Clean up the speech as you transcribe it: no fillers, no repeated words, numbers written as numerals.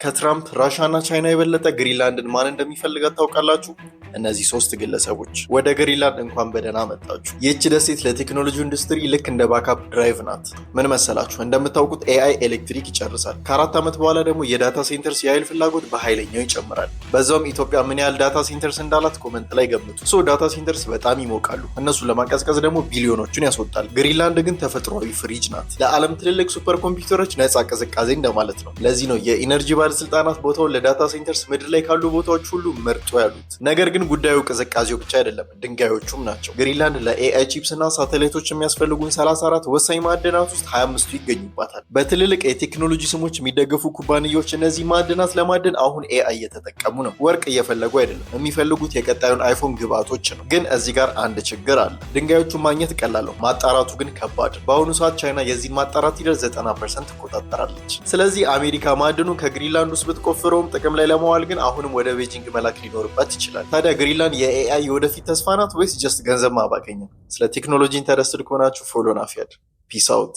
ከትራምፕ ራሻና ቻይና የበለጠ ግሪንላንድን ማን እንደሚፈልጋት ታውቃላችሁ? እነዚህ ሶስት ግለሰቦች። ወደ ግሪንላንድ እንኳን በደህና መጣችሁ። ይህች ደሴት ለቴክኖሎጂ ኢንዱስትሪ ልክ እንደ ባካፕ ድራይቭ ናት። ምን መሰላችሁ? እንደምታውቁት ኤአይ ኤሌክትሪክ ይጨርሳል። ከ4 ዓመት በኋላ ደግሞ የዳታ ሴንተርስ የኃይል ፍላጎት በኃይለኛው ይጨምራል። በዛውም ኢትዮጵያ ምን ያህል ዳታ ሴንተርስ እንዳላት ኮመንት ላይ ገምቱ። ዳታ ሴንተርስ በጣም ይሞቃሉ። እነሱን ለማቀዝቀዝ ደግሞ ቢሊዮኖችን ያስወጣል። ግሪንላንድ ግን ተፈጥሯዊ ፍሪጅ ናት። ለዓለም ትልልቅ ሱፐር ኮምፒውተሮች ነፃ ቅዝቃዜ እንደማለት ነው። ለዚህ ነው የኢነርጂ ባለስልጣናት ቦታውን ለዳታ ሴንተርስ ምድር ላይ ካሉ ቦታዎች ሁሉ መርጦ ያሉት። ነገር ግን ጉዳዩ ቅዝቃዜው ብቻ አይደለም፣ ድንጋዮቹም ናቸው። ግሪንላንድ ለኤአይ ቺፕስ እና ሳተላይቶች የሚያስፈልጉን 34 ወሳኝ ማዕድናት ውስጥ 25ቱ ይገኙባታል። በትልልቅ የቴክኖሎጂ ስሞች የሚደገፉ ኩባንያዎች እነዚህ ማዕድናት ለማደን አሁን ኤአይ እየተጠቀሙ ነው። ወርቅ እየፈለጉ አይደለም፣ የሚፈልጉት የቀጣዩን አይፎን ግብአቶች ነው። ግን እዚህ ጋር አንድ ችግር አለ። ድንጋዮቹን ማግኘት ቀላል ነው፣ ማጣራቱ ግን ከባድ። በአሁኑ ሰዓት ቻይና የዚህ ማጣራት ሂደት 90% ትቆጣጠራለች። ስለዚህ አሜሪካ ማዕድኑ ከግሪንላንድ ውስጥ ብትቆፍረውም ጥቅም ላይ ለማዋል ግን አሁንም ወደ ቤጂንግ መላክ ሊኖርበት ይችላል። ታዲያ ግሪንላንድ የኤአይ የወደፊት ተስፋ ናት ወይስ ጀስት ገንዘብ ማባከኛ? ስለ ቴክኖሎጂ ኢንተረስትድ ከሆናችሁ ፎሎን አፍያድ። ፒስ አውት።